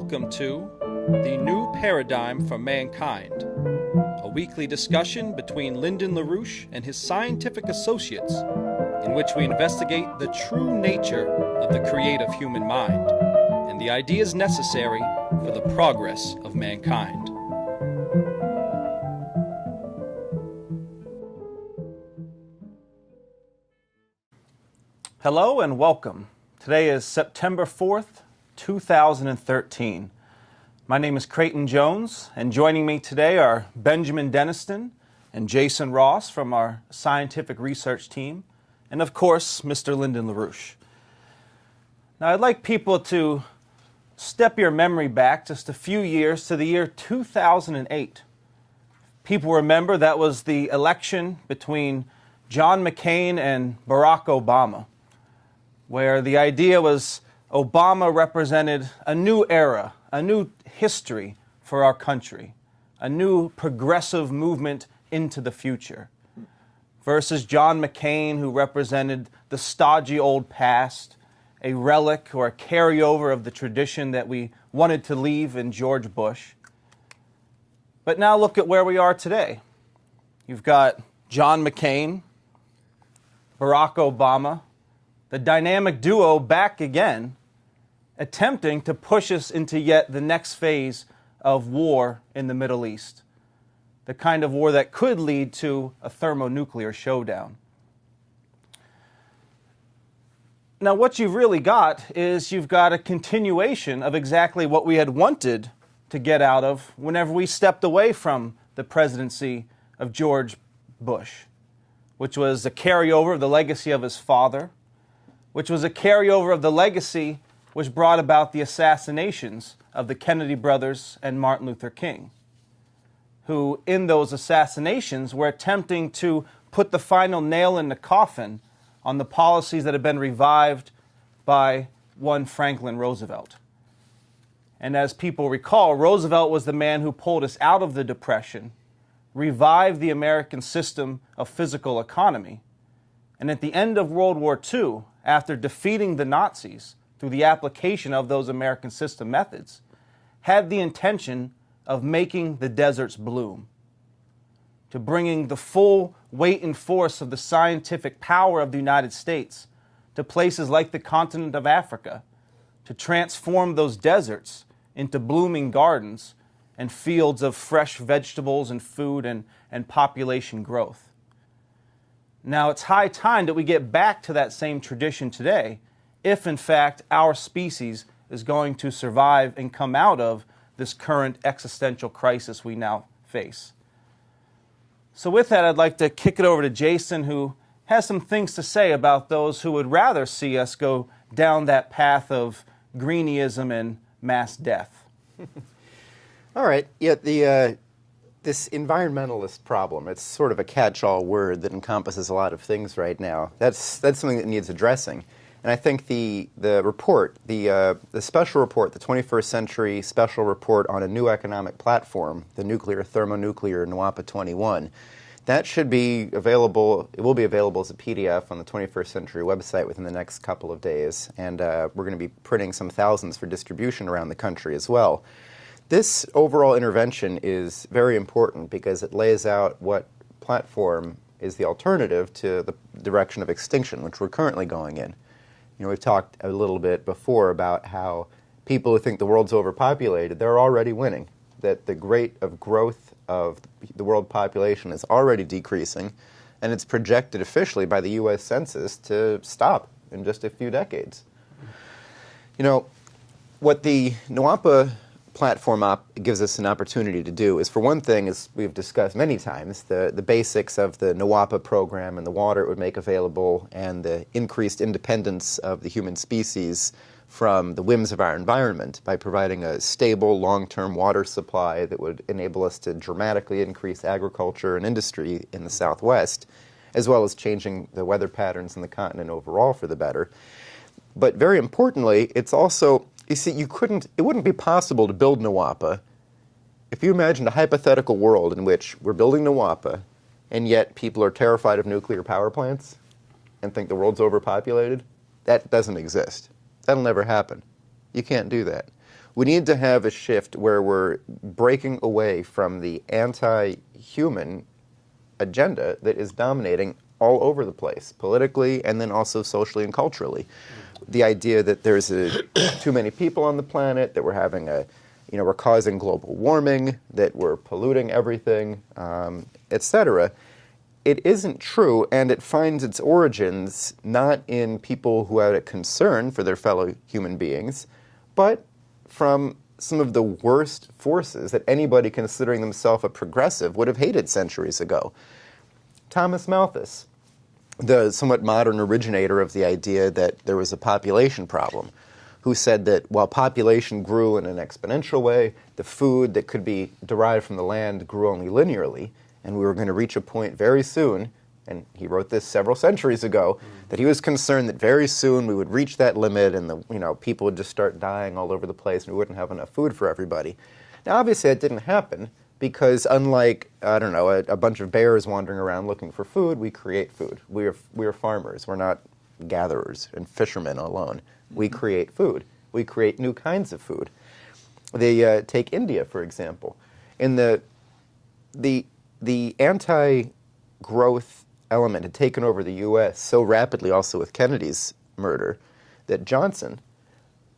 welcome to The New Paradigm for Mankind, a weekly discussion between Lyndon LaRouche and his scientific associates, in which we investigate the true nature of the creative human mind and the ideas necessary for the progress of mankind. Hello and welcome. Today is September 4th, 2013. My name is Creighton Jones, and joining me today are Benjamin Deniston and Jason Ross from our scientific research team, and of course, Mr. Lyndon LaRouche. Now, I'd like people to step your memory back just a few years to the year 2008. People remember that was the election between John McCain and Barack Obama, where the idea was Obama represented a new era, a new history for our country, a new progressive movement into the future, versus John McCain, who represented the stodgy old past, a relic or a carryover of the tradition that we wanted to leave in George Bush. But now look at where we are today. You've got John McCain, Barack Obama, the dynamic duo back again, attempting to push us into yet the next phase of war in the Middle East, the kind of war that could lead to a thermonuclear showdown. Now, what you've really got is you've got a continuation of exactly what we had wanted to get out of whenever we stepped away from the presidency of George Bush, which was a carryover of the legacy of his father, which was a carryover of the legacy which brought about the assassinations of the Kennedy brothers and Martin Luther King, who in those assassinations were attempting to put the final nail in the coffin on the policies that had been revived by one Franklin Roosevelt. And as people recall, Roosevelt was the man who pulled us out of the Depression, revived the American system of physical economy, and at the end of World War II, after defeating the Nazis through the application of those American system methods, had the intention of making the deserts bloom, to bringing the full weight and force of the scientific power of the United States to places like the continent of Africa, to transform those deserts into blooming gardens and fields of fresh vegetables and food and population growth. Now, it's high time that we get back to that same tradition today, if in fact our species is going to survive and come out of this current existential crisis we now face. So with that, I'd like to kick it over to Jason, who has some things to say about those who would rather see us go down that path of greenism and mass death. All right. Yeah, this environmentalist problem, it's sort of a catch-all word that encompasses a lot of things right now. That's something that needs addressing. And I think the report, the special report, the 21st Century Special Report on a New Economic Platform, the Nuclear Thermonuclear NWAPA 21, that should be available, it will be available as a PDF on the 21st Century website within the next couple of days. And we're going to be printing some thousands for distribution around the country as well. This overall intervention is very important because it lays out what platform is the alternative to the direction of extinction, which we're currently going in. You know, we've talked a little bit before about how people who think the world's overpopulated, they're already winning, that the rate of growth of the world population is already decreasing, and it's projected officially by the U.S. Census to stop in just a few decades. You know, what the NWAPA platform gives us an opportunity to do is, for one thing, as we've discussed many times, the basics of the NWAPA program and the water it would make available and the increased independence of the human species from the whims of our environment by providing a stable, long-term water supply that would enable us to dramatically increase agriculture and industry in the Southwest, as well as changing the weather patterns in the continent overall for the better. But very importantly, it's also, you see, it wouldn't be possible to build NWAPA if you imagined a hypothetical world in which we're building NWAPA and yet people are terrified of nuclear power plants and think the world's overpopulated. That doesn't exist. That'll never happen. You can't do that. We need to have a shift where we're breaking away from the anti-human agenda that is dominating all over the place, politically and then also socially and culturally. The idea that there's too many people on the planet, that we're having we're causing global warming, that we're polluting everything, etc. It isn't true, and it finds its origins not in people who had a concern for their fellow human beings, but from some of the worst forces that anybody considering themselves a progressive would have hated centuries ago. Thomas Malthus, the somewhat modern originator of the idea that there was a population problem, who said that while population grew in an exponential way, the food that could be derived from the land grew only linearly, and we were going to reach a point very soon, and he wrote this several centuries ago, that he was concerned that very soon we would reach that limit and people would just start dying all over the place and we wouldn't have enough food for everybody. Now, obviously, that didn't happen because unlike, a bunch of bears wandering around looking for food, we create food. We are farmers. We're not gatherers and fishermen alone. We create food. We create new kinds of food. They take India, for example. In the anti-growth element had taken over the U.S. so rapidly also with Kennedy's murder that Johnson,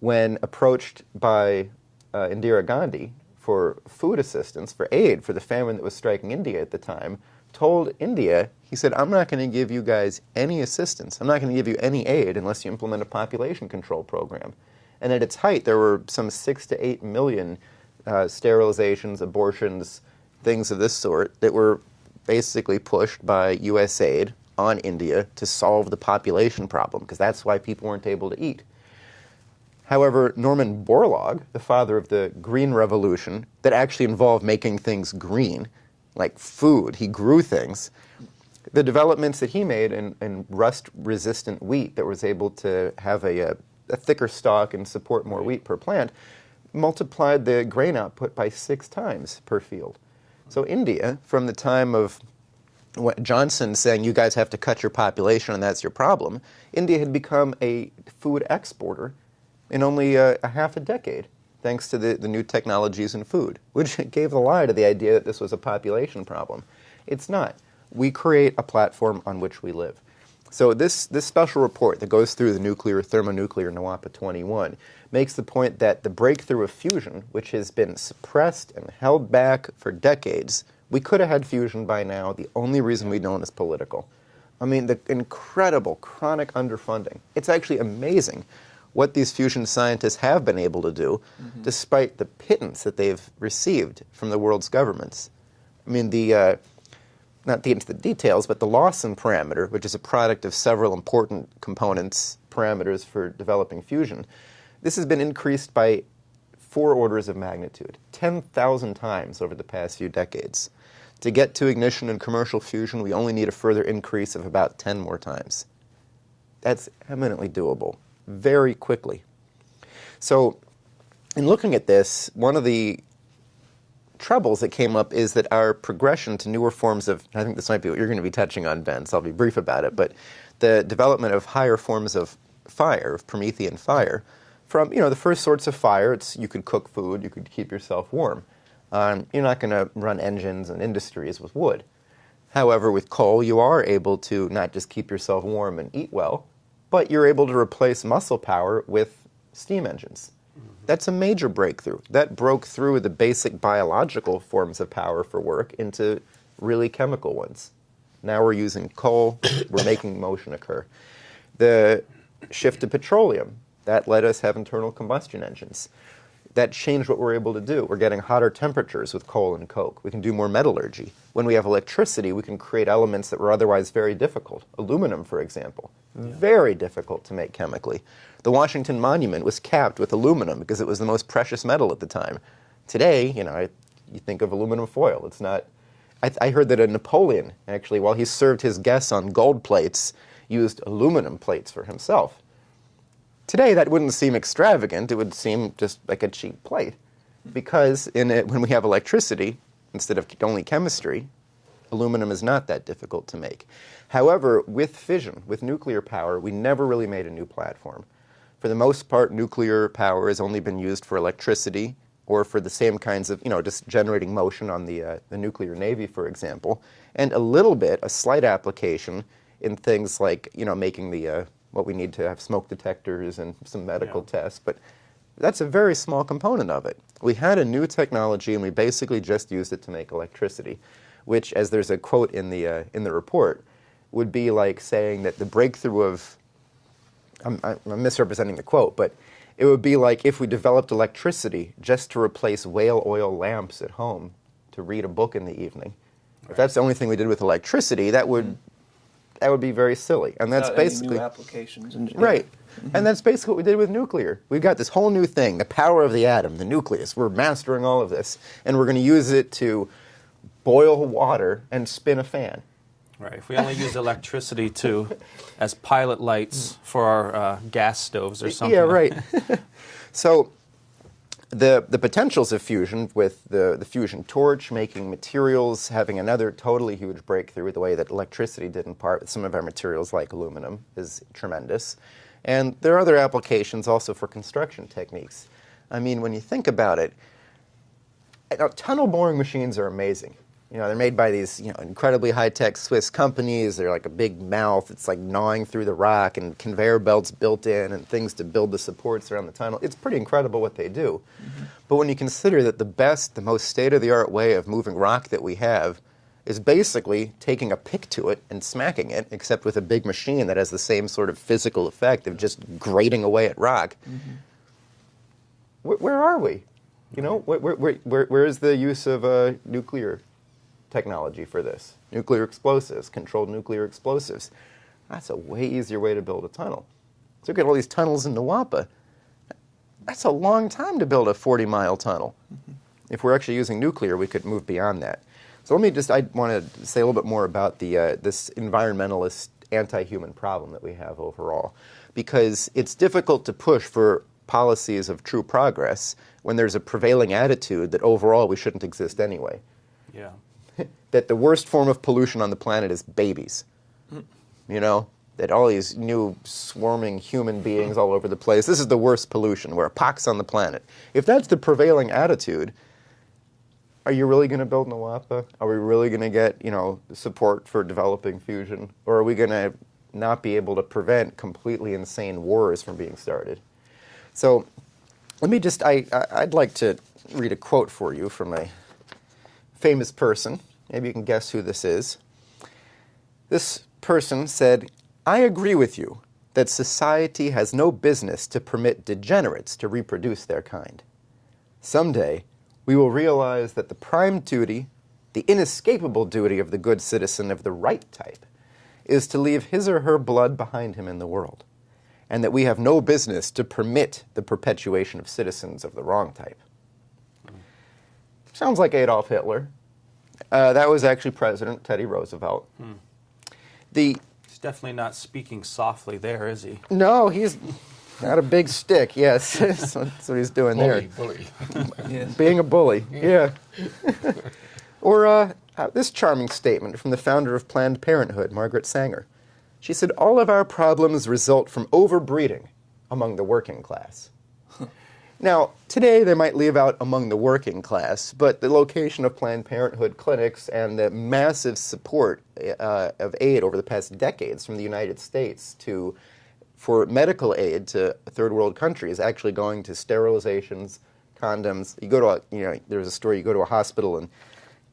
when approached by Indira Gandhi for food assistance, for aid for the famine that was striking India at the time, told India, he said, I'm not going to give you guys any assistance. I'm not going to give you any aid unless you implement a population control program. And at its height, there were some 6 to 8 million sterilizations, abortions, things of this sort that were basically pushed by U.S. aid on India to solve the population problem, because that's why people weren't able to eat. However, Norman Borlaug, the father of the Green Revolution, that actually involved making things green, like food, he grew things, the developments that he made in rust-resistant wheat that was able to have a thicker stalk and support more wheat per plant, multiplied the grain output by 6 times per field. So India, from the time of Johnson saying you guys have to cut your population and that's your problem, India had become a food exporter in only a half a decade, thanks to the new technologies in food, which gave the lie to the idea that this was a population problem. It's not. We create a platform on which we live. So this special report that goes through the nuclear, thermonuclear NWAPA 21 makes the point that the breakthrough of fusion, which has been suppressed and held back for decades, we could have had fusion by now. The only reason we don't is political. I mean, the incredible chronic underfunding. It's actually amazing what these fusion scientists have been able to do, despite the pittance that they've received from the world's governments. I mean, not to get into the details, but the Lawson parameter, which is a product of several important components, parameters for developing fusion, this has been increased by 4 orders of magnitude, 10,000 times over the past few decades. To get to ignition and commercial fusion, we only need a further increase of about 10 more times. That's eminently doable, very quickly. So, in looking at this, one of the troubles that came up is that our progression to newer forms of, I think this might be what you're going to be touching on, Ben, so I'll be brief about it, but the development of higher forms of fire, of Promethean fire, from, the first sorts of fire, you could cook food, you could keep yourself warm. You're not going to run engines and industries with wood. However, with coal, you are able to not just keep yourself warm and eat well, but you're able to replace muscle power with steam engines. That's a major breakthrough. That broke through the basic biological forms of power for work into really chemical ones. Now we're using coal, we're making motion occur. The shift to petroleum, that let us have internal combustion engines. That changed what we're able to do. We're getting hotter temperatures with coal and coke. We can do more metallurgy. When we have electricity, we can create elements that were otherwise very difficult. Aluminum, for example, very difficult to make chemically. The Washington Monument was capped with aluminum because it was the most precious metal at the time. Today, you think of aluminum foil. It's not. I heard that a Napoleon, actually, while he served his guests on gold plates, used aluminum plates for himself. Today, that wouldn't seem extravagant. It would seem just like a cheap plate. Because when we have electricity, instead of only chemistry, aluminum is not that difficult to make. However, with fission, with nuclear power, we never really made a new platform. For the most part, nuclear power has only been used for electricity or for the same kinds of, just generating motion on the nuclear navy, for example, and a slight application in things like, making the what we need to have smoke detectors and some medical tests, but that's a very small component of it. We had a new technology, and we basically just used it to make electricity, which, as there's a quote in the report, would be like saying that the breakthrough of, I'm misrepresenting the quote, but it would be like if we developed electricity just to replace whale oil lamps at home to read a book in the evening. Right. If that's the only thing we did with electricity, that would be very silly. And that's basically new applications. Right. And that's basically what we did with nuclear. We've got this whole new thing, the power of the atom, the nucleus. We're mastering all of this, and we're going to use it to boil water and spin a fan. Right. If we only use electricity as pilot lights for our gas stoves or something. Yeah, right. So the potentials of fusion with the fusion torch, making materials, having another totally huge breakthrough, the way that electricity did in part with some of our materials like aluminum, is tremendous. And there are other applications also for construction techniques. I mean, when you think about it, tunnel boring machines are amazing. They're made by these incredibly high-tech Swiss companies. They're like a big mouth. It's like gnawing through the rock, and conveyor belts built in and things to build the supports around the tunnel. It's pretty incredible what they do. Mm-hmm. But when you consider that the most state-of-the-art way of moving rock that we have is basically taking a pick to it and smacking it, except with a big machine that has the same sort of physical effect of just grating away at rock. Mm-hmm. Where are we? Where is the use of nuclear technology for this? Nuclear explosives, controlled nuclear explosives. That's a way easier way to build a tunnel. So look at all these tunnels in Nawapa. That's a long time to build a 40-mile tunnel. Mm-hmm. If we're actually using nuclear, we could move beyond that. So I want to say a little bit more about this environmentalist, anti-human problem that we have overall, because it's difficult to push for policies of true progress when there's a prevailing attitude that overall we shouldn't exist anyway. Yeah. That the worst form of pollution on the planet is babies. That all these new swarming human beings all over the place, this is the worst pollution. We're a pox on the planet. If that's the prevailing attitude, are you really going to build Nawapa? Are we really going to get, support for developing fusion? Or are we going to not be able to prevent completely insane wars from being started? So let me I'd like to read a quote for you from a famous person. Maybe you can guess who this is. This person said, "I agree with you that society has no business to permit degenerates to reproduce their kind. Someday, we will realize that the prime duty, the inescapable duty of the good citizen of the right type, is to leave his or her blood behind him in the world, and that we have no business to permit the perpetuation of citizens of the wrong type." Sounds like Adolf Hitler. That was actually President Teddy Roosevelt. He's definitely not speaking softly there, is he? No, he's got a big stick, yes. That's what he's doing there. Bully. Yes. Being a bully, yeah. Or this charming statement from the founder of Planned Parenthood, Margaret Sanger. She said, "All of our problems result from overbreeding among the working class." Now, today they might leave out among the working class, but the location of Planned Parenthood clinics and the massive support of aid over the past decades from the United States for medical aid to third world countries, actually going to sterilizations, condoms. You go to there's a story, you go to a hospital in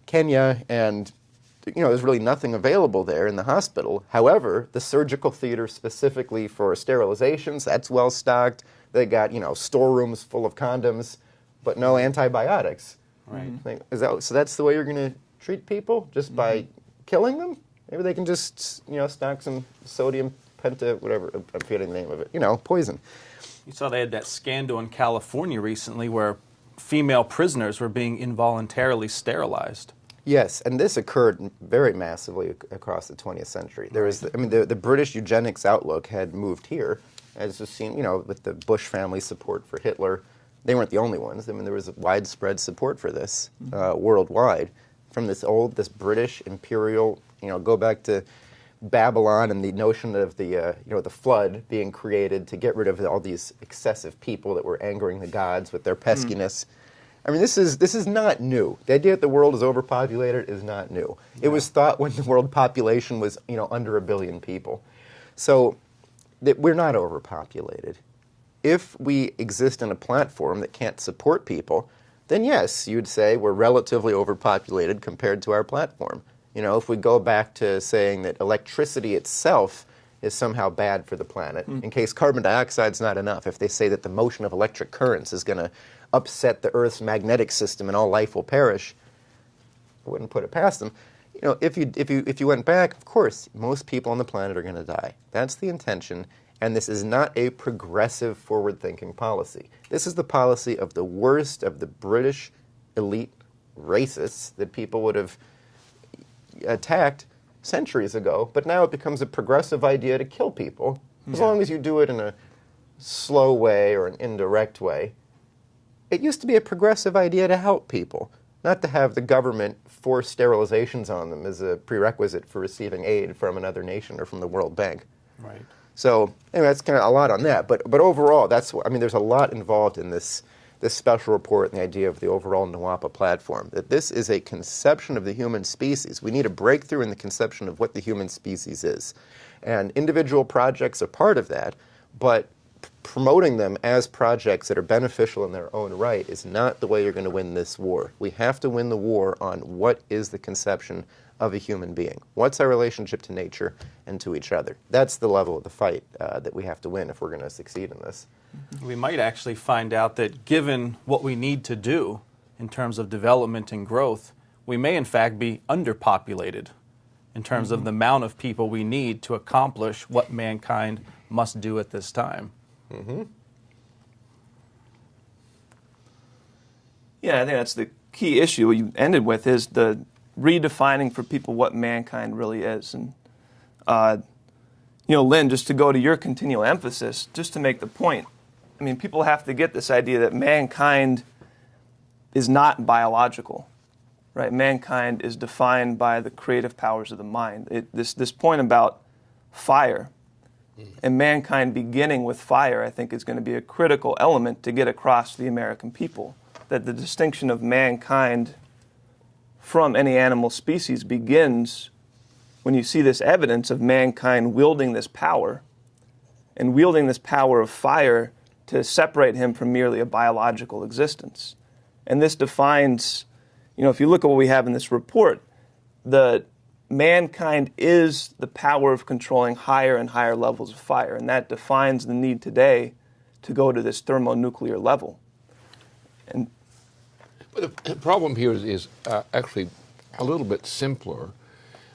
Kenya and there's really nothing available there in the hospital. However, the surgical theater specifically for sterilizations, that's well stocked. They got, storerooms full of condoms, but no antibiotics. Right. So that's the way you're going to treat people? Just by killing them? Maybe they can just, stock some sodium whatever, I'm forgetting the name of it, poison. You saw they had that scandal in California recently where female prisoners were being involuntarily sterilized. Yes, and this occurred very massively across the 20th century. There was, the British eugenics outlook had moved here, as was seen, with the Bush family support for Hitler. They weren't the only ones. There was widespread support for this worldwide from this British imperial, go back to Babylon and the notion of the the flood being created to get rid of all these excessive people that were angering the gods with their peskiness. I mean, this is not new. The idea that the world is overpopulated is not new. It was thought when the world population was under 1 billion people. So that we're not overpopulated. If we exist in a platform that can't support people, then yes, you'd say we're relatively overpopulated compared to our platform. If we go back to saying that electricity itself is somehow bad for the planet, in case carbon dioxide's not enough, if they say that the motion of electric currents is going to upset the Earth's magnetic system and all life will perish, I wouldn't put it past them. If you went back, of course, most people on the planet are going to die. That's the intention, and this is not a progressive, forward-thinking policy. This is the policy of the worst of the British elite racists that people would have attacked centuries ago, but now it becomes a progressive idea to kill people, as long as you do it in a slow way or an indirect way. It used to be a progressive idea to help people, not to have the government force sterilizations on them as a prerequisite for receiving aid from another nation or from the World Bank. Right. So anyway, that's kind of a lot on that. But overall, there's a lot involved in this special report and the idea of the overall NWAPA platform, that this is a conception of the human species. We need a breakthrough in the conception of what the human species is. And individual projects are part of that, but promoting them as projects that are beneficial in their own right is not the way you're going to win this war. We have to win the war on what is the conception of a human being. What's our relationship to nature and to each other? That's the level of the fight that we have to win if we're going to succeed in this. We might actually find out that given what we need to do in terms of development and growth, we may in fact be underpopulated in terms of the amount of people we need to accomplish what mankind must do at this time. Yeah, I think that's the key issue you ended with, is the redefining for people what mankind really is. And, Lynn, just to go to your continual emphasis, just to make the point, I mean, people have to get this idea that mankind is not biological, right? Mankind is defined by the creative powers of the mind. This point about fire, and mankind beginning with fire, I think is going to be a critical element to get across to the American people, that the distinction of mankind from any animal species begins when you see this evidence of mankind wielding this power, and wielding this power of fire to separate him from merely a biological existence. And this defines, if you look at what we have in this report, the mankind is the power of controlling higher and higher levels of fire, and that defines the need today to go to this thermonuclear level. But the problem here is actually a little bit simpler,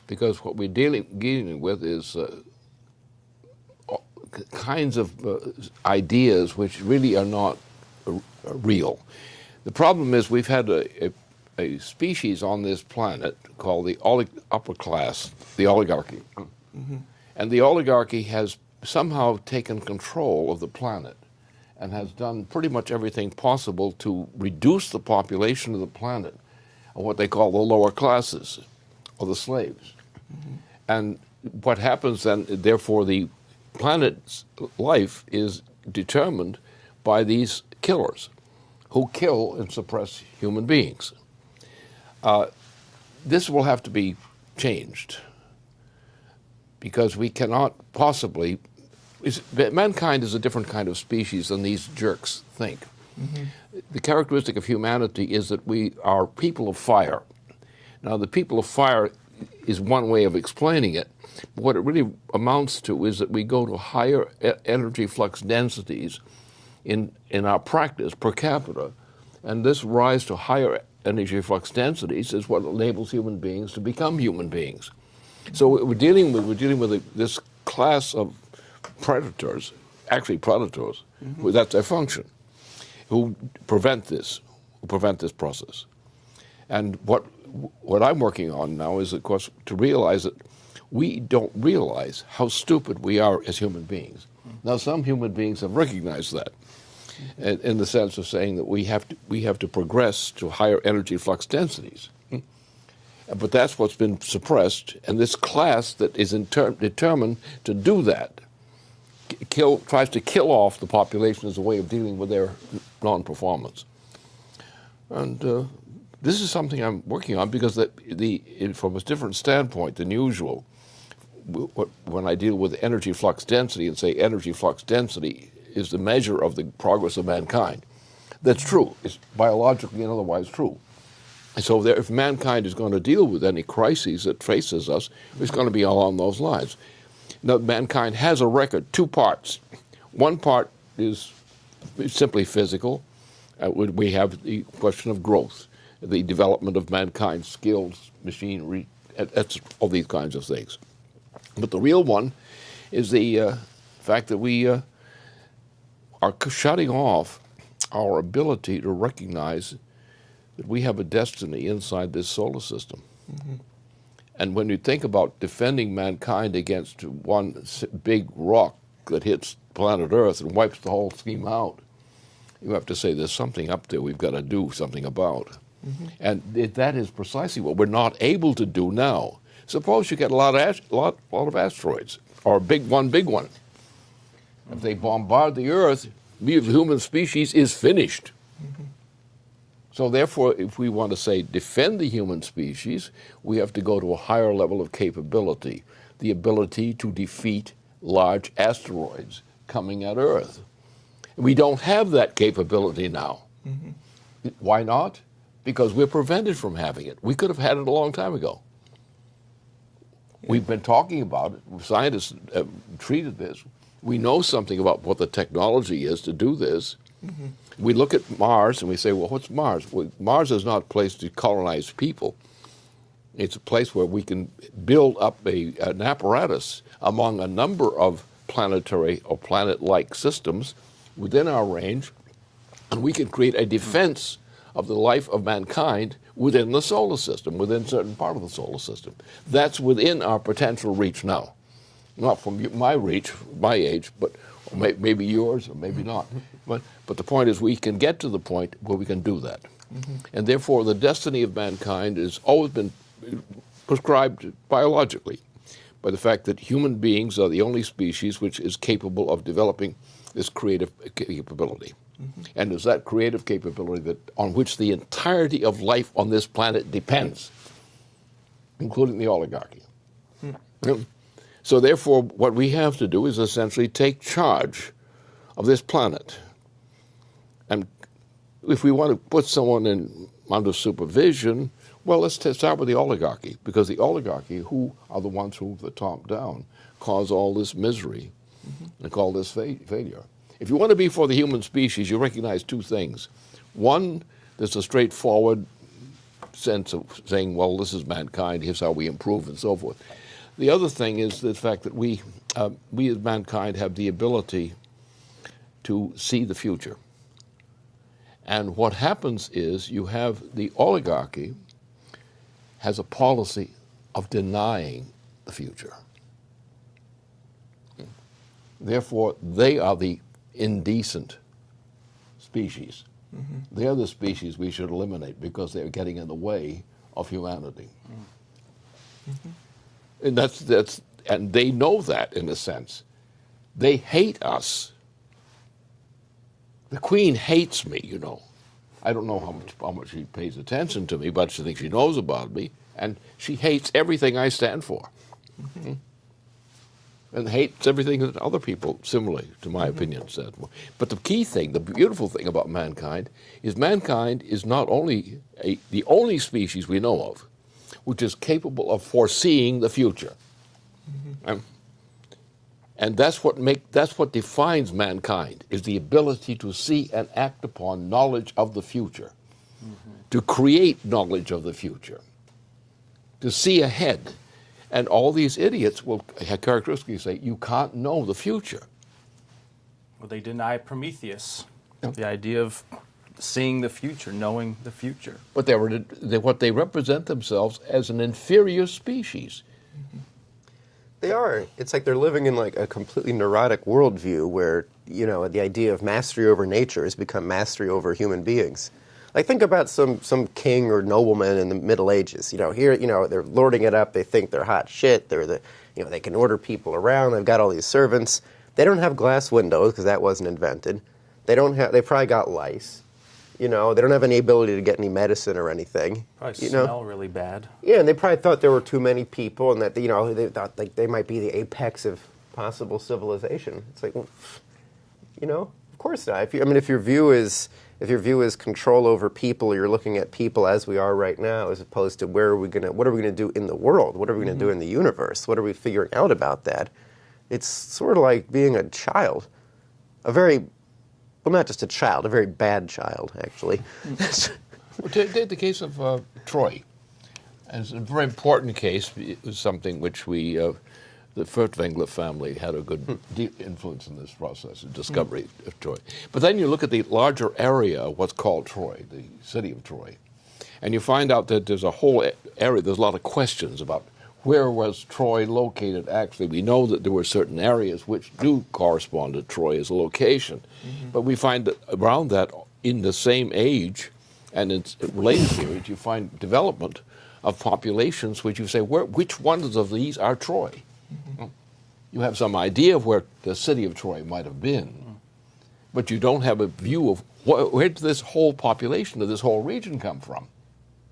because what we're dealing with is kinds of ideas which really are not real. The problem is we've had a species on this planet called the upper class, the oligarchy. And the oligarchy has somehow taken control of the planet and has done pretty much everything possible to reduce the population of the planet of what they call the lower classes, or the slaves. And what happens then, therefore, the planet's life is determined by these killers who kill and suppress human beings. This will have to be changed, because we cannot possibly... mankind is a different kind of species than these jerks think. The characteristic of humanity is that we are people of fire. Now, the people of fire is one way of explaining it. But what it really amounts to is that we go to higher energy flux densities in our practice per capita, and this rise to higher energy flux densities is what enables human beings to become human beings. So what we're dealing with this class of predators, actually predators, that's their function, who prevent this process. And what I'm working on now is, of course, to realize that we don't realize how stupid we are as human beings. Now, some human beings have recognized that, in the sense of saying that we have to progress to higher energy flux densities. But that's what's been suppressed, and this class that is determined to do that tries to kill off the population as a way of dealing with their non-performance. And this is something I'm working on because from a different standpoint than usual, when I deal with energy flux density and say energy flux density is the measure of the progress of mankind, that's true. It's biologically and otherwise true. And so if mankind is going to deal with any crises that faces us, it's going to be along those lines. Now, mankind has a record, two parts. One part is simply physical. We have the question of growth, the development of mankind's skills, machinery, all these kinds of things. But the real one is the fact that we are shutting off our ability to recognize that we have a destiny inside this solar system. Mm-hmm. And when you think about defending mankind against one big rock that hits planet Earth and wipes the whole scheme out, you have to say there's something up there we've got to do something about. Mm-hmm. And that is precisely what we're not able to do now. Suppose you get a lot of asteroids, or one big one. If they bombard the Earth, the human species is finished. Mm-hmm. So therefore, if we want to say defend the human species, we have to go to a higher level of capability, the ability to defeat large asteroids coming at Earth. We don't have that capability now. Mm-hmm. Why not? Because we're prevented from having it. We could have had it a long time ago. Yeah. We've been talking about it. Scientists have treated this. We know something about what the technology is to do this. Mm-hmm. We look at Mars and we say, well, what's Mars? Well, Mars is not a place to colonize people. It's a place where we can build up an apparatus among a number of planetary or planet-like systems within our range, and we can create a defense of the life of mankind within the solar system, within a certain part of the solar system. That's within our potential reach now. Not from my reach, my age, but maybe yours or maybe not. But the point is we can get to the point where we can do that. Mm-hmm. And therefore the destiny of mankind has always been prescribed biologically by the fact that human beings are the only species which is capable of developing this creative capability. Mm-hmm. And it's that creative capability on which the entirety of life on this planet depends, including the oligarchy. Mm-hmm. So therefore, what we have to do is essentially take charge of this planet. And if we want to put someone under supervision, well, let's start with the oligarchy, because the oligarchy, who are the ones who, the top down, cause all this misery and call this failure. If you want to be for the human species, you recognize two things. One, there's a straightforward sense of saying, well, this is mankind, here's how we improve, and so forth. The other thing is the fact that we as mankind have the ability to see the future. And what happens is you have the oligarchy has a policy of denying the future. Therefore, they are the indecent species. Mm-hmm. They're the species we should eliminate because they're getting in the way of humanity. Mm-hmm. And and they know that in a sense. They hate us. The Queen hates me, you know. I don't know how much she pays attention to me, but she thinks she knows about me, and she hates everything I stand for. Mm-hmm. And hates everything that other people, similarly, to my opinion, stand for. But the key thing, the beautiful thing about mankind is not only the only species we know of which is capable of foreseeing the future. Mm-hmm. And that's what defines mankind, is the ability to see and act upon knowledge of the future, to create knowledge of the future, to see ahead. And all these idiots will characteristically say, you can't know the future. Well, they deny Prometheus, the idea of seeing the future, knowing the future. But what they represent themselves as an inferior species. Mm-hmm. They are. It's like they're living in like a completely neurotic worldview where, you know, the idea of mastery over nature has become mastery over human beings. Like, think about some king or nobleman in the Middle Ages. Here, they're lording it up. They think they're hot shit. They can order people around. They've got all these servants. They don't have glass windows because that wasn't invented. They probably got lice. They don't have any ability to get any medicine or anything. Probably smell really bad. Yeah, and they probably thought there were too many people, and that they thought like they might be the apex of possible civilization. It's like, well, of course not. If your view is control over people, you're looking at people as we are right now, as opposed to what are we gonna do in the world? What are we gonna do in the universe? What are we figuring out about that? It's sort of like being a child, not just a child, a very bad child, actually. Well, take the case of Troy. It's a very important case. It was something which the Furtwängler family had a good deep influence in this process, the discovery of Troy. But then you look at the larger area of what's called Troy, the city of Troy, and you find out that there's a whole area, there's a lot of questions about where was Troy located actually. We know that there were certain areas which do correspond to Troy as a location, but we find that around that, in the same age and in related periods, you find development of populations which you say, which ones of these are Troy? You have some idea of where the city of Troy might have been, but you don't have a view of where did this whole population of this whole region come from?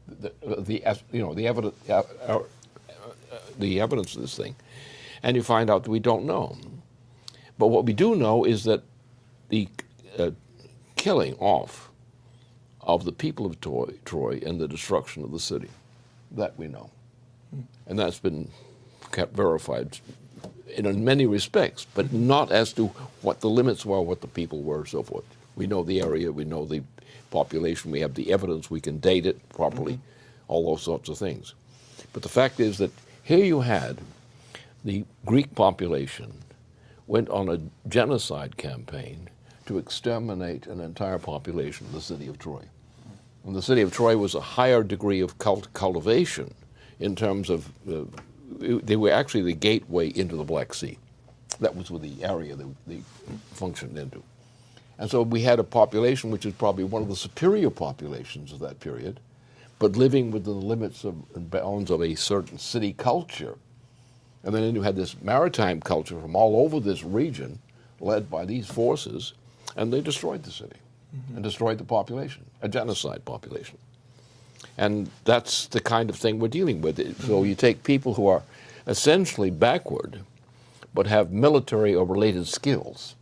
The evidence of this thing, and you find out that we don't know. But what we do know is that the killing off of the people of Troy and the destruction of the city, that we know. And that's been kept verified in many respects, but not as to what the limits were, what the people were, so forth. We know the area, we know the population, we have the evidence, we can date it properly, all those sorts of things. But the fact is that here you had the Greek population went on a genocide campaign to exterminate an entire population of the city of Troy. And the city of Troy was a higher degree of cultivation in terms of, they were actually the gateway into the Black Sea. That was with the area they functioned into. And so we had a population which is probably one of the superior populations of that period, but living within the limits and bounds of a certain city culture. And then you had this maritime culture from all over this region, led by these forces, and they destroyed the city and destroyed the population, a genocide population. And that's the kind of thing we're dealing with. So you take people who are essentially backward, but have military or related skills.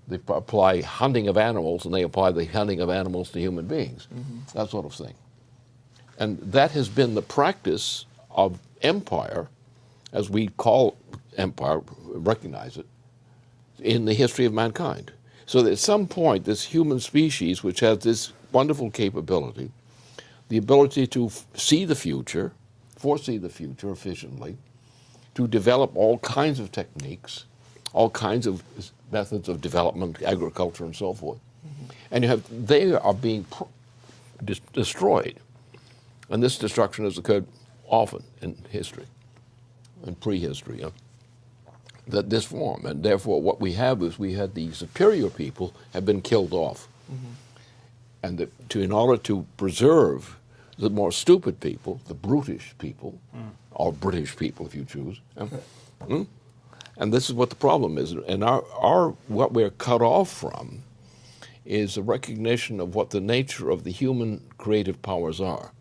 They apply hunting of animals, and they apply the hunting of animals to human beings, that sort of thing. And that has been the practice of empire, as we call empire, recognize it, in the history of mankind. So that at some point, this human species, which has this wonderful capability, the ability to see the future, foresee the future efficiently, to develop all kinds of techniques, all kinds of methods of development, agriculture, and so forth. And they are being destroyed. And this destruction has occurred often in history, in prehistory, that this form. And therefore what we have is we had the superior people have been killed off. And in order to preserve the more stupid people, the brutish people, or British people if you choose, and this is what the problem is. And what we're cut off from is a recognition of what the nature of the human creative powers are.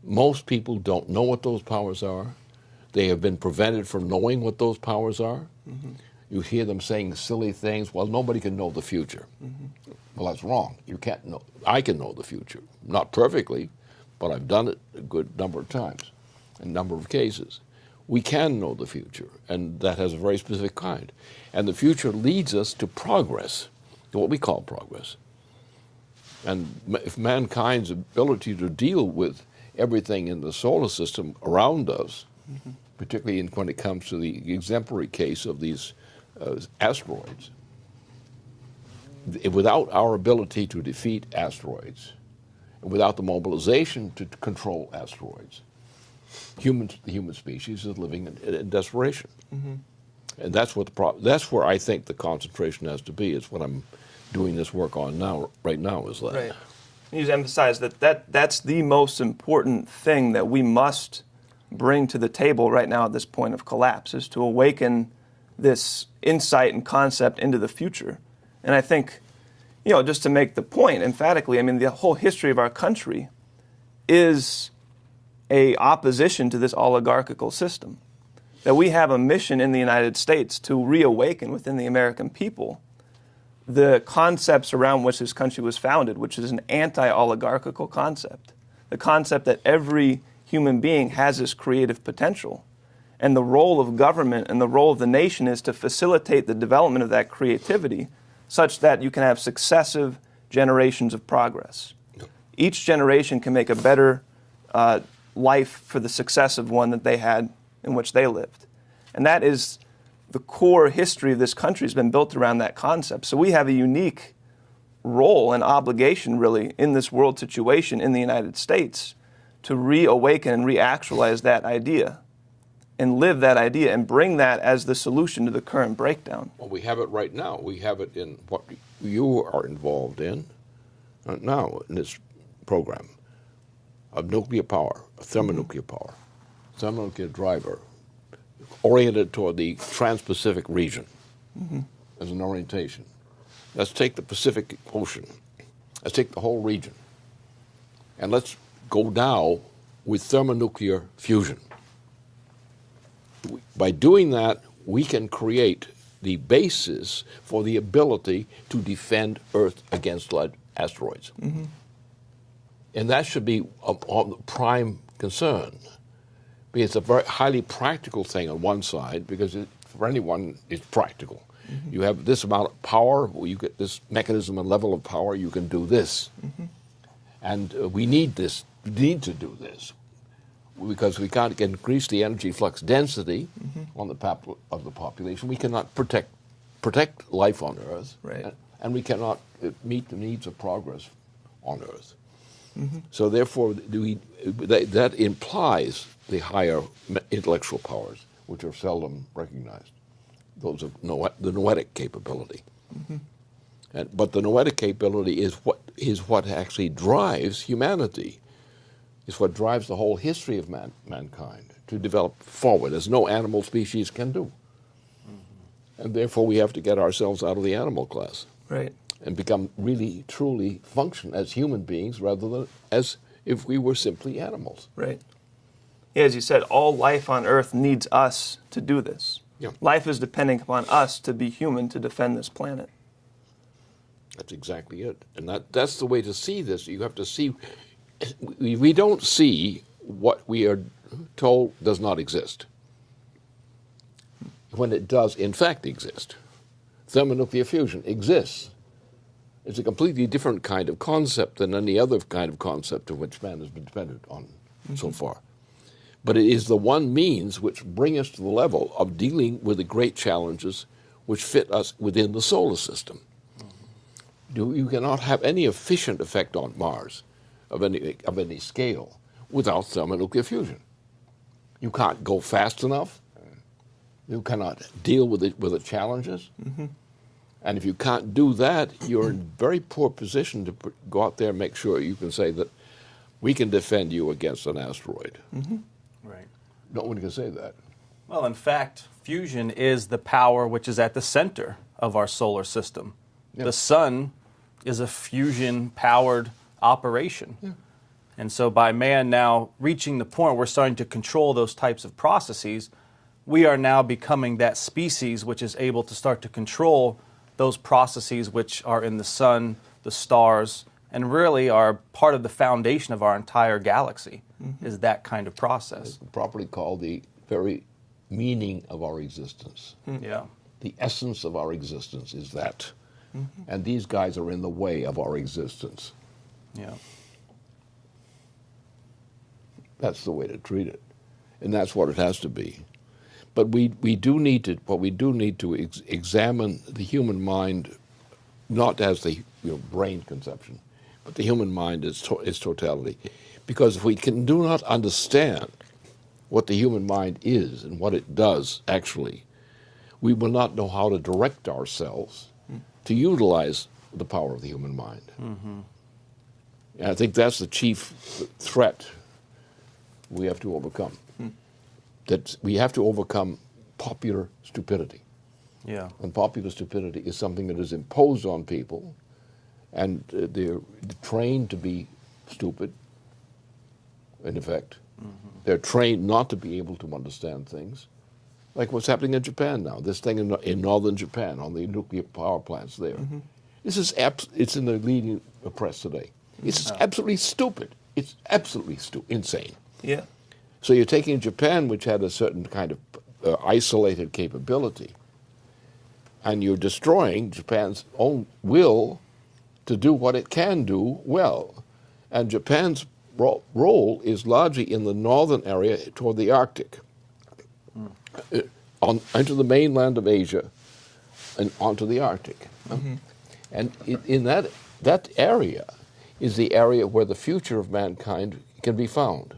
Most people don't know what those powers are. They have been prevented from knowing what those powers are. You hear them saying silly things, well, nobody can know the future. Well, that's wrong. You can't know. I can know the future. Not perfectly, but I've done it a good number of times, in a number of cases. We can know the future, and that has a very specific kind. And the future leads us to progress, to what we call progress. And if mankind's ability to deal with everything in the solar system around us, particularly when it comes to the exemplary case of these asteroids, without our ability to defeat asteroids, and without the mobilization to control asteroids, the human species is living in desperation. And that's where I think the concentration has to be. It's what I'm doing this work on now, right now, is that. Right. You just emphasize that's the most important thing that we must bring to the table right now at this point of collapse, is to awaken this insight and concept into the future. And I think, just to make the point emphatically, I mean, the whole history of our country is a opposition to this oligarchical system. That we have a mission in the United States to reawaken within the American people the concepts around which this country was founded, which is an anti-oligarchical concept. The concept that every human being has this creative potential. And the role of government and the role of the nation is to facilitate the development of that creativity such that you can have successive generations of progress. Each generation can make a better life for the successive one that they had in which they lived. And that is the core history of this country has been built around that concept. So we have a unique role and obligation, really, in this world situation in the United States to reawaken and reactualize that idea and live that idea and bring that as the solution to the current breakdown. Well, we have it right now. We have it in what you are involved in now in this program of nuclear power, thermonuclear power, thermonuclear driver, oriented toward the Trans-Pacific region as an orientation. Let's take the Pacific Ocean. Let's take the whole region. And let's go now with thermonuclear fusion. By doing that, we can create the basis for the ability to defend Earth against asteroids. And that should be of prime concern. It's a very highly practical thing on one side, because for anyone, it's practical. You have this amount of power, you get this mechanism and level of power, you can do this. And we need this, we need to do this, because we can't increase the energy flux density on the population. We cannot protect life on Earth, right. and we cannot meet the needs of progress on Earth. So therefore, that implies the higher intellectual powers, which are seldom recognized, those of the noetic capability. But the noetic capability is what actually drives humanity. It's what drives the whole history of mankind to develop forward, as no animal species can do. And therefore, we have to get ourselves out of the animal class. Right. And become really, truly function as human beings rather than as if we were simply animals. Right. Yeah, as you said, all life on Earth needs us to do this. Yeah. Life is depending upon us to be human to defend this planet. That's exactly it. And that's the way to see this. You have to see, we don't see what we are told does not exist, when it does in fact exist. Thermonuclear fusion exists. It's a completely different kind of concept than any other kind of concept of which man has been dependent on so far. But it is the one means which bring us to the level of dealing with the great challenges which fit us within the solar system. You cannot have any efficient effect on Mars of any scale without thermonuclear fusion. You can't go fast enough. You cannot deal with the challenges. And if you can't do that, you're in a very poor position to go out there and make sure you can say that we can defend you against an asteroid. Right. No one can say that. Well, in fact, fusion is the power which is at the center of our solar system. Yeah. The sun is a fusion-powered operation. Yeah. And so by man now reaching the point where we're starting to control those types of processes, we are now becoming that species which is able to start to control those processes which are in the sun, the stars, and really are part of the foundation of our entire galaxy, is that kind of process. It's properly called the very meaning of our existence. Yeah. The essence of our existence is that. And these guys are in the way of our existence. Yeah. That's the way to treat it. And that's what it has to be. But we do need to examine the human mind, not as the brain conception, but the human mind is its totality. Because if we do not understand what the human mind is and what it does actually, we will not know how to direct ourselves to utilize the power of the human mind. And I think that's the chief threat we have to overcome. That we have to overcome popular stupidity. Yeah. And popular stupidity is something that is imposed on people, and they're trained to be stupid, in effect. They're trained not to be able to understand things, like what's happening in Japan now. This thing in northern Japan on the nuclear power plants there. This is it's in the leading press today. It's absolutely stupid. It's absolutely insane. Yeah. So you're taking Japan, which had a certain kind of isolated capability, and you're destroying Japan's own will to do what it can do well. And Japan's role is largely in the northern area toward the Arctic, onto the mainland of Asia and onto the Arctic. And in that area is the area where the future of mankind can be found,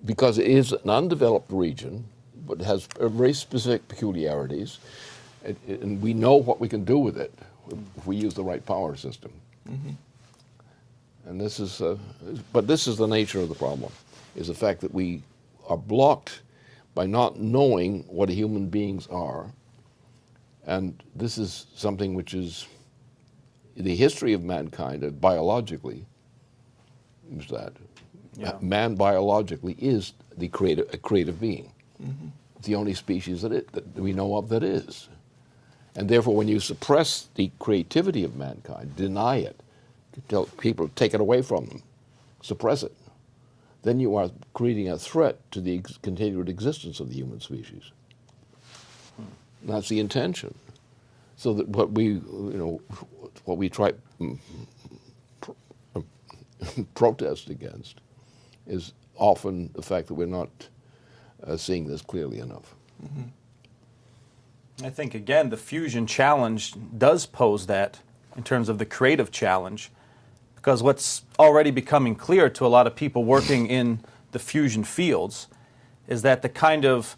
because it is an undeveloped region, but it has very specific peculiarities, and we know what we can do with it if we use the right power system. And this is, but this is the nature of the problem, is the fact that we are blocked by not knowing what human beings are, and this is something which is the history of mankind biologically is that. Yeah. Man biologically is a creative being. It's the only species that we know of that is. And therefore, when you suppress the creativity of mankind, deny it, tell people, take it away from them, suppress it, then you are creating a threat to the continued existence of the human species. That's the intention. So that what we try protest against is often the fact that we're not seeing this clearly enough. I think, again, the fusion challenge does pose that in terms of the creative challenge, because what's already becoming clear to a lot of people working in the fusion fields is that the kind of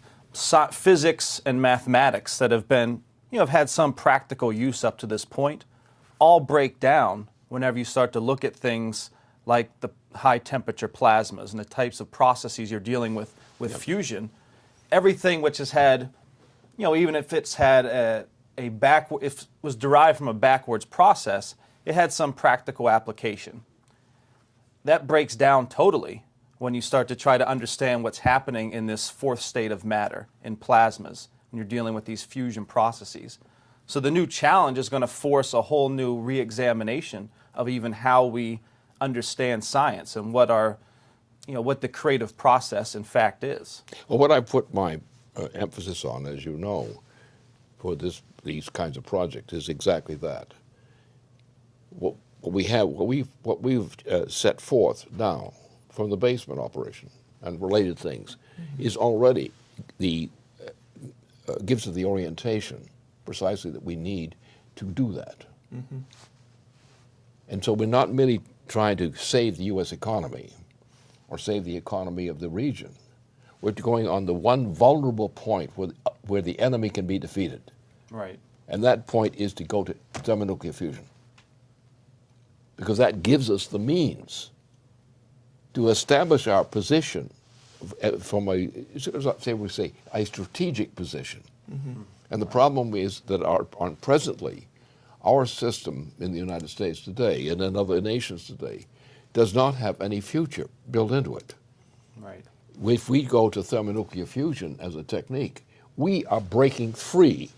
physics and mathematics that have been, have had some practical use up to this point, all break down whenever you start to look at things like the high temperature plasmas and the types of processes you're dealing with fusion. Everything which has had, even if it's had if it was derived from a backwards process, it had some practical application. That breaks down totally when you start to try to understand what's happening in this fourth state of matter, in plasmas, when you're dealing with these fusion processes. So the new challenge is going to force a whole new re-examination of even how we understand science and what what the creative process in fact is. Well, what I put my emphasis on, as you know, for these kinds of projects is exactly that. What we've set forth now from the basement operation and related things is already gives us the orientation precisely that we need to do that. And so we're not merely trying to save the U.S. economy or save the economy of the region. We're going on the one vulnerable point where the enemy can be defeated. Right. And that point is to go to thermonuclear fusion. Because that gives us the means to establish our position from a strategic position. And the problem is that presently, our system in the United States today and in other nations today does not have any future built into it. Right. If we go to thermonuclear fusion as a technique, we are breaking free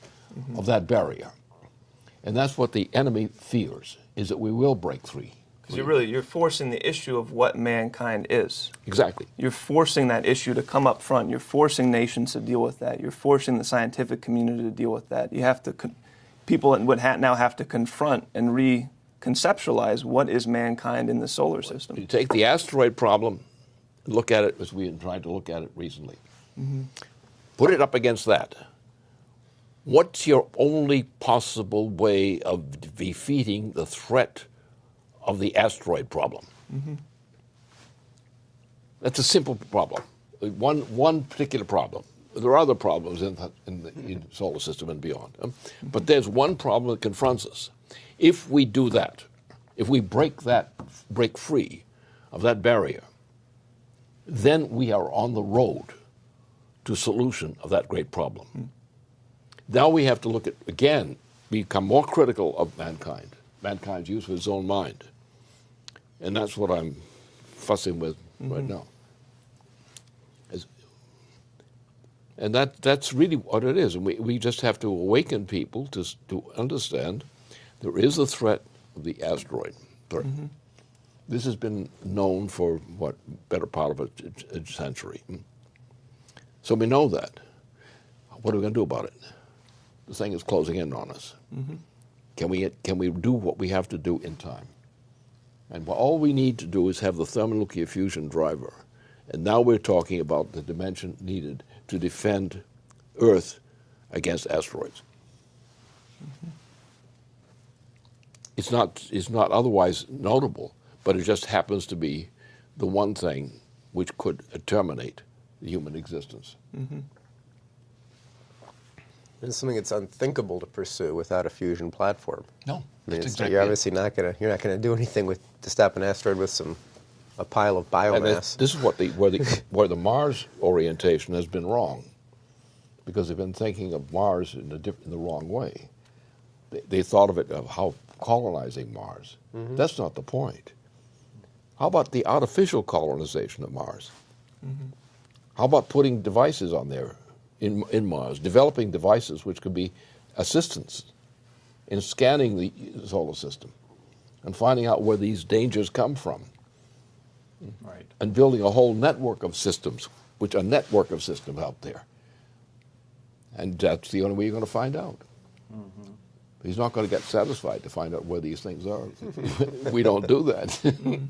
of that barrier. And that's what the enemy fears, is that we will break free. Because you're forcing the issue of what mankind is. Exactly. You're forcing that issue to come up front. You're forcing nations to deal with that. You're forcing the scientific community to deal with that. You have to, people would now have to confront and reconceptualize what is mankind in the solar system. You take the asteroid problem, look at it as we have tried to look at it recently. Put it up against that. What's your only possible way of defeating the threat of the asteroid problem? That's a simple problem. One particular problem. There are other problems in the solar system and beyond. But there's one problem that confronts us. If we do that, If we break free of that barrier, then we are on the road to solution of that great problem. Now we have to look at, again, become more critical of mankind's use of its own mind. And that's what I'm fussing with right now. And that's really what it is. And we just have to awaken people to understand there is a threat of the asteroid threat. This has been known for, better part of a century. So we know that. What are we going to do about it? The thing is closing in on us. Can we do what we have to do in time? And all we need to do is have the thermonuclear fusion driver. And now we're talking about the dimension needed to defend Earth against asteroids. It's not otherwise notable, but it just happens to be the one thing which could terminate the human existence. It's something that's unthinkable to pursue without a fusion platform. No, I mean, exactly you're obviously not gonna do anything to stop an asteroid with a pile of biomass. And this is where the Mars orientation has been wrong, because they've been thinking of Mars in the wrong way. They thought of it of how colonizing Mars. That's not the point. How about the artificial colonization of Mars? How about putting devices on there in Mars, developing devices which could be assistance in scanning the solar system and finding out where these dangers come from? Right. And building a whole network of systems, a network of systems out there. And that's the only way you're going to find out. He's not going to get satisfied to find out where these things are. We don't do that.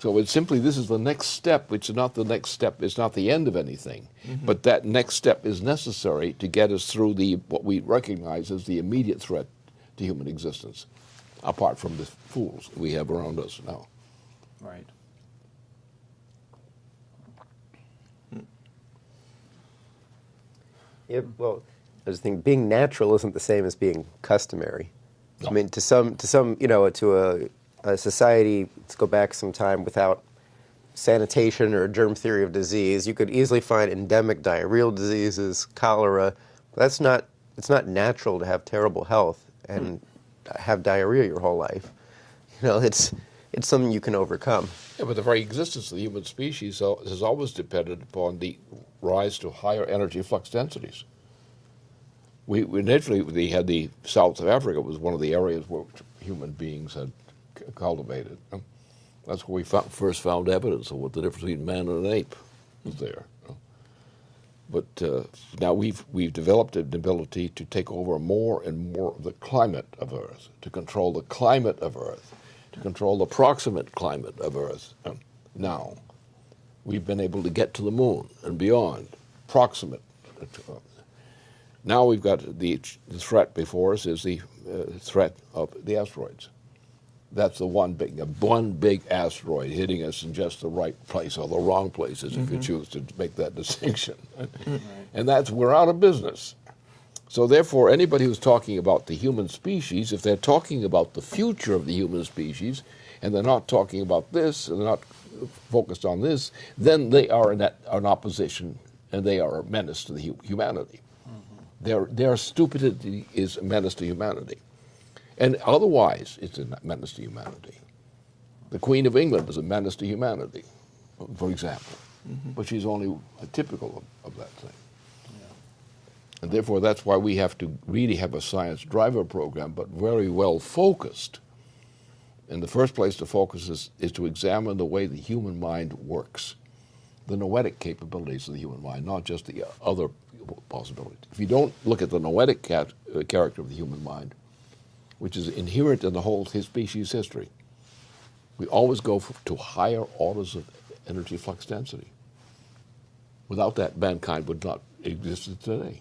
So it's simply, this is the next step, which is not the next step, it's not the end of anything. But that next step is necessary to get us through what we recognize as the immediate threat to human existence, apart from the fools we have around us now. Right. Yeah, well, I just think being natural isn't the same as being customary. No. I mean, to some, to a society, let's go back some time, without sanitation or germ theory of disease, you could easily find endemic diarrheal diseases, cholera. It's not natural to have terrible health and have diarrhea your whole life. It's something you can overcome. Yeah, but the very existence of the human species has always depended upon the rise to higher energy flux densities. We initially had the South of Africa was one of the areas where human beings had cultivated. That's where we first found evidence of what the difference between man and an ape was there. But now we've developed an ability to take over more and more of the climate of Earth, to control the climate of Earth, to control the proximate climate of Earth. Now, we've been able to get to the moon and beyond, proximate. Now we've got the threat before us is the threat of the asteroids. That's the one big asteroid hitting us in just the right place or the wrong places, if you choose to make that distinction. And we're out of business. So therefore, anybody who's talking about the human species, if they're talking about the future of the human species, and they're not talking about this, and they're not focused on this, then they are in opposition, and they are a menace to the humanity. Their stupidity is a menace to humanity. And otherwise, it's a menace to humanity. The Queen of England is a menace to humanity, for example. But she's only typical of that thing. Yeah. And therefore, that's why we have to really have a science driver program, but very well focused. And the first place to focus is to examine the way the human mind works, the noetic capabilities of the human mind, not just the other possibilities. If you don't look at the noetic character of the human mind, which is inherent in the whole species history, we always go to higher orders of energy flux density. Without that, mankind would not exist today.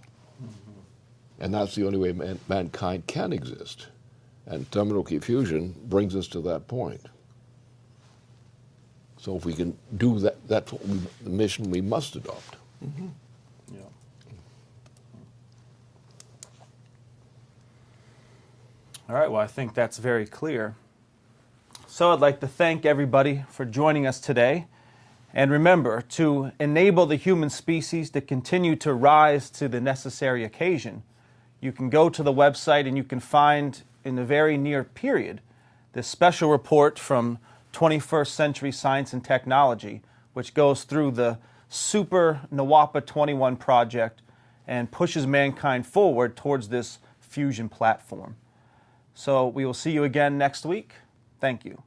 And that's the only way mankind can exist. And thermonuclear fusion brings us to that point. So if we can do that, that's the mission we must adopt. Yeah. All right, well, I think that's very clear. So I'd like to thank everybody for joining us today. And remember, to enable the human species to continue to rise to the necessary occasion, you can go to the website and you can find, in the very near period, this special report from 21st Century Science and Technology, which goes through the Super NWAPA 21 project and pushes mankind forward towards this fusion platform. So we will see you again next week. Thank you.